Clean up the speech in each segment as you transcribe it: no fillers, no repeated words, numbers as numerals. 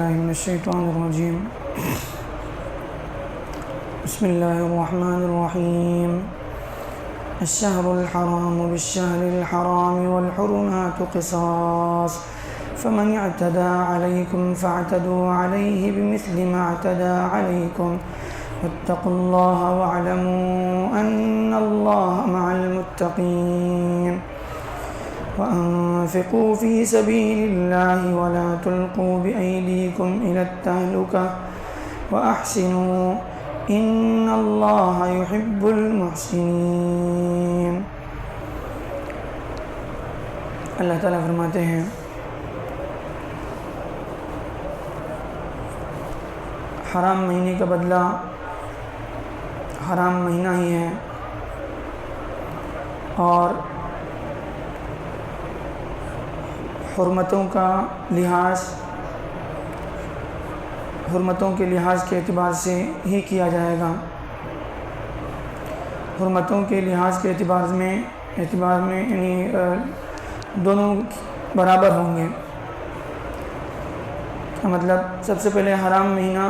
بالله من الشيطان الرجيم. بسم الله الرحمن الرحيم. الشهر الحرام بالشهر الحرام والحرمات قصاص فمن اعتدى عليكم فاعتدوا عليه بمثل ما اعتدى عليكم واتقوا الله واعلموا أن الله مع المتقين. وأنفقوا في سبيل الله ولا تلقوا بأيديكم إلى التهلكة وأحسنوا إن الله يحب المحسنين. اللہ تعالیٰ فرماتے ہیں حرام مہینے کا بدلہ حرام مہینہ ہی ہے، اور حرمتوں کے لحاظ کے اعتبار سے ہی کیا جائے گا. حرمتوں کے لحاظ کے اعتبار میں یعنی دونوں برابر ہوں گے. مطلب سب سے پہلے حرام مہینہ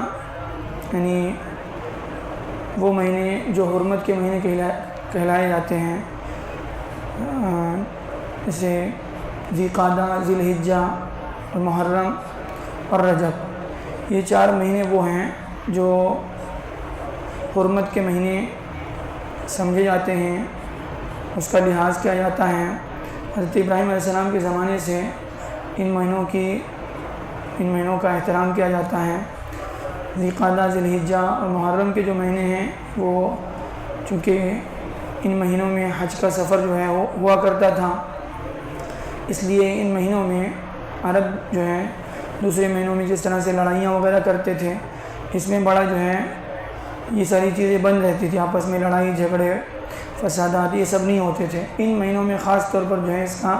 یعنی وہ مہینے جو حرمت کے مہینے کہلائے جاتے ہیں، جیسے ذی قعدہ، ذی الحجہ اور محرم اور رجب. یہ 4 مہینے وہ ہیں جو حرمت کے مہینے سمجھے جاتے ہیں، اس کا لحاظ کیا جاتا ہے. حضرت ابراہیم علیہ السلام کے زمانے سے ان مہینوں کا احترام کیا جاتا ہے. ذی قعدہ، ذی الحجہ اور محرم کے جو مہینے ہیں وہ چونکہ ان مہینوں میں حج کا سفر جو ہے وہ ہوا کرتا تھا، اس لیے ان مہینوں میں عرب جو ہے دوسرے مہینوں میں جس طرح سے لڑائیاں وغیرہ کرتے تھے، اس میں بڑا جو ہے یہ ساری چیزیں بند رہتی تھی. آپس میں لڑائی جھگڑے فسادات یہ سب نہیں ہوتے تھے. ان مہینوں میں خاص طور پر جو ہے اس کا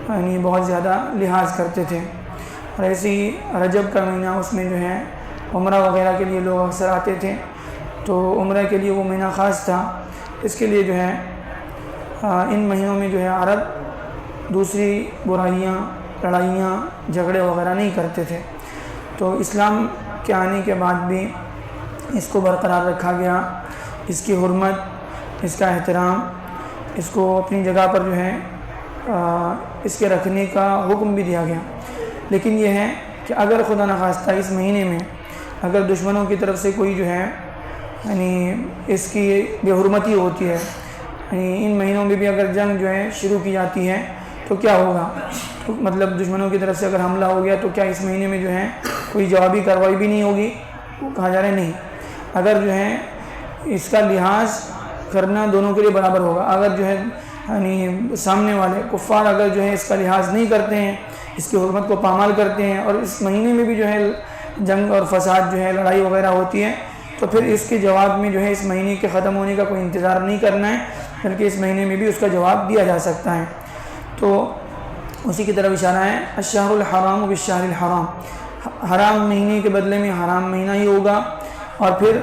یعنی بہت زیادہ لحاظ کرتے تھے. اور ایسے ہی رجب کا مہینہ، اس میں جو ہے عمرہ وغیرہ کے لیے لوگ اکثر آتے تھے، تو عمرہ کے لیے وہ مہینہ خاص تھا. اس کے لیے جو ہے ان مہینوں میں جو ہے عرب دوسری برائیاں، لڑائیاں، جھگڑے وغیرہ نہیں کرتے تھے. تو اسلام کے آنے کے بعد بھی اس کو برقرار رکھا گیا. اس کی حرمت، اس کا احترام، اس کو اپنی جگہ پر جو ہے اس کے رکھنے کا حکم بھی دیا گیا. لیکن یہ ہے کہ اگر خدا نخواستہ اس مہینے میں اگر دشمنوں کی طرف سے کوئی جو ہے یعنی اس کی بے حرمتی ہوتی ہے، یعنی ان مہینوں میں بھی اگر جنگ جو ہے شروع کی جاتی ہے تو کیا ہوگا؟ مطلب دشمنوں کی طرف سے اگر حملہ ہو گیا تو کیا اس مہینے میں جو ہے کوئی جوابی کارروائی بھی نہیں ہوگی؟ وہ کہا جا رہا ہے نہیں. اگر جو ہے اس کا لحاظ کرنا دونوں کے لیے برابر ہوگا. اگر جو ہے یعنی سامنے والے کفار اگر جو ہے اس کا لحاظ نہیں کرتے ہیں، اس کی حرمت کو پامال کرتے ہیں، اور اس مہینے میں بھی جو ہے جنگ اور فساد جو ہے لڑائی وغیرہ ہوتی ہے، تو پھر اس کے جواب میں جو ہے اس مہینے کے ختم ہونے کا کوئی انتظار نہیں کرنا ہے، بلکہ اس مہینے میں بھی اس کا جواب دیا جا سکتا ہے. تو اسی کی طرف اشارہ ہے الشہر الحرام بالشہر الحرام. حرام مہینے کے بدلے میں حرام مہینہ ہی ہوگا، اور پھر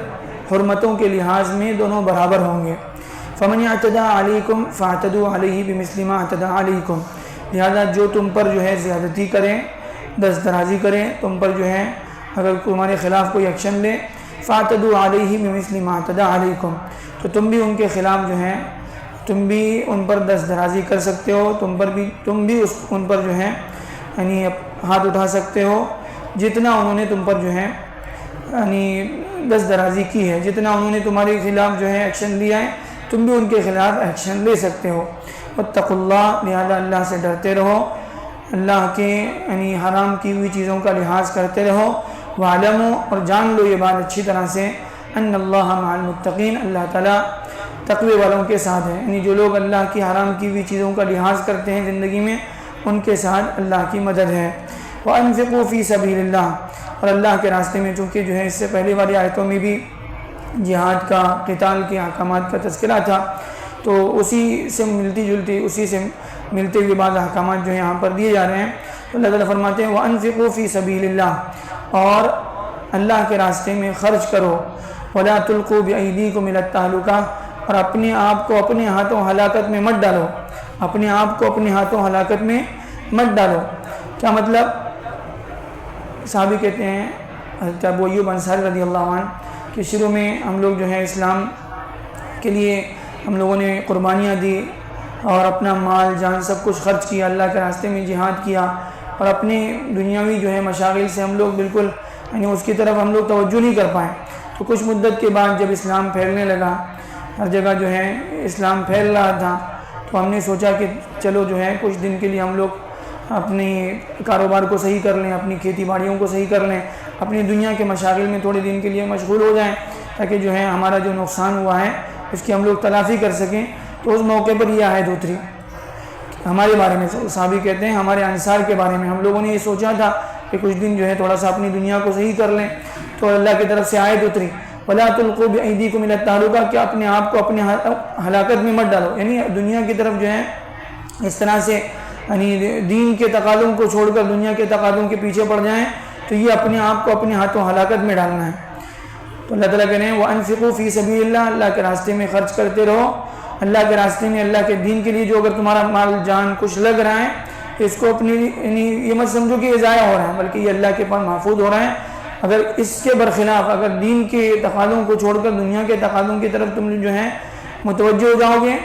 حرمتوں کے لحاظ میں دونوں برابر ہوں گے. فمن اعتدى علیکم فاعتدوا علیہ بمثل ما اعتدى علیکم. لہذا جو تم پر جو ہے زیادتی کریں، دست درازی کریں، تم پر جو ہے اگر تمہارے خلاف کوئی ایکشن لے، فاعتدوا علیہ بمثل ما اعتدى علیکم، تو تم بھی ان کے خلاف جو ہے تم بھی ان پر دست درازی کر سکتے ہو، تم بھی ان پر جو ہے یعنی ہاتھ اٹھا سکتے ہو جتنا انہوں نے تم پر جو ہے یعنی دست درازی کی ہے، جتنا انہوں نے تمہارے خلاف جو ہے ایکشن لیا ہے، تم بھی ان کے خلاف ایکشن لے سکتے ہو. واتقوا اللہ، لہذا اللہ سے ڈرتے رہو، اللہ کے یعنی حرام کی ہوئی چیزوں کا لحاظ کرتے رہو. وعلموا، اور جان لو یہ بات اچھی طرح سے، ان اللہ مع المتقین، اللہ تعالیٰ تقوی والوں کے ساتھ ہے. یعنی جو لوگ اللہ کی حرام کی ہوئی چیزوں کا لحاظ کرتے ہیں زندگی میں، ان کے ساتھ اللہ کی مدد ہے. وَأَنفِقُوا فِي سَبِيلِ اللَّهِ، اور اللہ کے راستے میں، چونکہ جو ہے اس سے پہلے والی آیتوں میں بھی جہاد کا، قتال کے احکامات کا تذکرہ تھا، تو اسی سے ملتے ہوئے بعض احکامات جو یہاں پر دیے جا رہے ہیں. اللہ تعالیٰ فرماتے ہیں وَأَنفِقُوا فِي سَبِيلِ اللَّهِ، اور اللہ کے راستے میں خرچ کرو. وَلَا تُلْقُوا بِأَيْدِيكُمْ إِلَى التَّهْلُكَةِ، اور اپنے آپ کو اپنے ہاتھوں ہلاکت میں مت ڈالو. اپنے آپ کو اپنے ہاتھوں ہلاکت میں مت ڈالو. کیا مطلب؟ صحابی کہتے ہیں حضرت ابو ایوب انصاری رضی اللہ عنہ کہ شروع میں ہم لوگ جو ہے اسلام کے لیے ہم لوگوں نے قربانیاں دی اور اپنا مال جان سب کچھ خرچ کیا، اللہ کے راستے میں جہاد کیا، اور اپنی دنیاوی جو ہے مشاغل سے ہم لوگ بالکل یعنی اس کی طرف ہم لوگ توجہ نہیں کر پائے۔ تو کچھ مدت کے بعد جب اسلام پھیلنے لگا، ہر جگہ جو ہے اسلام پھیل رہا تھا، تو ہم نے سوچا کہ چلو جو ہے کچھ دن کے لیے ہم لوگ اپنی کاروبار کو صحیح کر لیں، اپنی کھیتی باڑیوں کو صحیح کر لیں، اپنی دنیا کے مشاغل میں تھوڑے دن کے لیے مشغول ہو جائیں، تاکہ جو ہے ہمارا جو نقصان ہوا ہے اس کی ہم لوگ تلافی کر سکیں۔ تو اس موقع پر یہ آیت اتری ہمارے بارے میں، صحابی کہتے ہیں ہمارے انصار کے بارے میں، ہم لوگوں نے یہ سوچا تھا کہ کچھ دن جو ہے تھوڑا سا اپنی دنیا کو صحیح کر لیں، تو اللہ کی طرف سے آیت اتری وَلَا تُلْقُوا بِأَيْدِيكُمْ إِلَى التَّهْلُكَةِ کہ اپنے آپ کو اپنے ہلاکت میں مت ڈالو، یعنی دنیا کی طرف جو ہے اس طرح سے یعنی دین کے تقاضوں کو چھوڑ کر دنیا کے تقاضوں کے پیچھے پڑ جائیں، تو یہ اپنے آپ کو اپنے ہاتھوں ہلاکت میں ڈالنا ہے۔ تو اللہ تعالیٰ کہہ رہے ہیں وَأَنفِقُوا فِي سَبِيلِ اللَّهِ اللہ کے راستے میں خرچ کرتے رہو، اللہ کے راستے میں، اللہ کے دین کے لیے جو اگر تمہارا مال جان کچھ لگ رہا ہے اس کو اپنی یعنی یہ مت سمجھو کہ یہ ضائع ہو رہا ہے، بلکہ یہ اللہ کے پاس محفوظ ہو رہا ہے۔ اگر اس کے برخلاف اگر دین کے تقاضوں کو چھوڑ کر دنیا کے تقاضوں کی طرف تم جو ہے متوجہ ہو جاؤ گے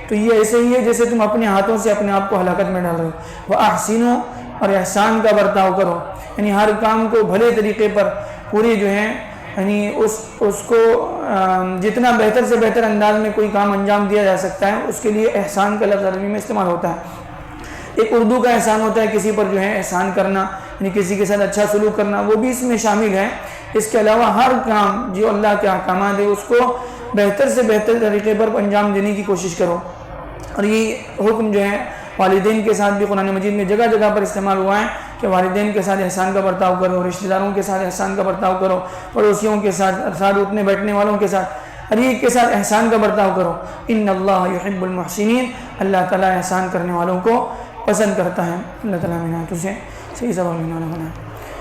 تو یہ ایسے ہی ہے جیسے تم اپنے ہاتھوں سے اپنے آپ کو ہلاکت میں ڈال رہے ہو۔ وَأَحْسِنُوا اور احسان کا برتاؤ کرو، یعنی ہر کام کو بھلے طریقے پر پوری جو ہے یعنی اس کو جتنا بہتر سے بہتر انداز میں کوئی کام انجام دیا جا سکتا ہے، اس کے لیے احسان کا لفظ عربی میں استعمال ہوتا ہے۔ ایک اردو کا احسان ہوتا ہے کسی پر جو ہے احسان کرنا، یعنی کسی کے ساتھ اچھا سلوک کرنا، وہ بھی اس میں شامل ہے۔ اس کے علاوہ ہر کام جو اللہ کے احکامات ہے اس کو بہتر سے بہتر طریقے پر انجام دینے کی کوشش کرو۔ اور یہ حکم جو ہے والدین کے ساتھ بھی قرآن مجید میں جگہ جگہ پر استعمال ہوا ہے کہ والدین کے ساتھ احسان کا برتاؤ کرو، رشتہ داروں کے ساتھ احسان کا برتاؤ کرو، پڑوسیوں کے ساتھ اٹھنے بیٹھنے والوں کے ساتھ، ہر ایک کے ساتھ احسان کا برتاؤ کرو۔ ان اللہ یحب المحسنین اللہ تعالیٰ احسان کرنے والوں کو پسند کرتا ہے۔ اللہ تعالیٰ عنایتوں سے صحیح سبب بنانا